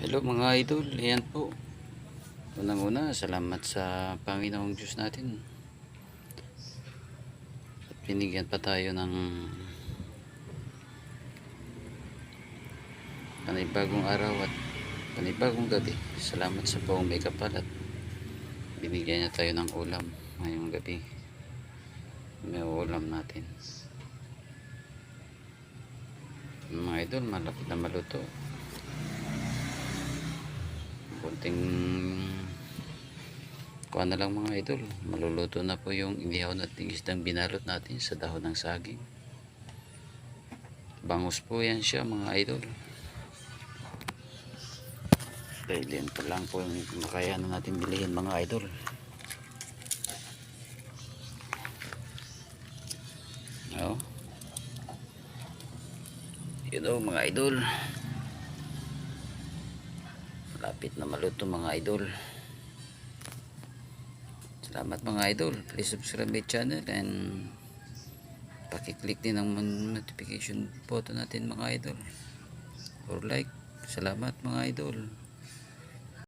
Hello mga idol, ayan po. Unang-una, salamat sa Panginoong Diyos natin. At binigyan pa tayo ng panibagong araw at panibagong gabi. Salamat sa buong may kapal at binigyan niya tayo ng ulam ngayong gabi. May ulam natin. Mga idol, malapit na maluto. Kunting kuha na lang mga idol, maluluto na po yung inihaw nating isdang binalot natin sa dahon ng saging. Bangus po yan siya mga idol, dahil yan pa lang po yung makayanan natin bilihin mga idol. Oh, yun o mga idol, malapit na maluto mga idol. Salamat mga idol, please subscribe my channel and pakiclick din ang notification button natin mga idol or like. Salamat mga idol.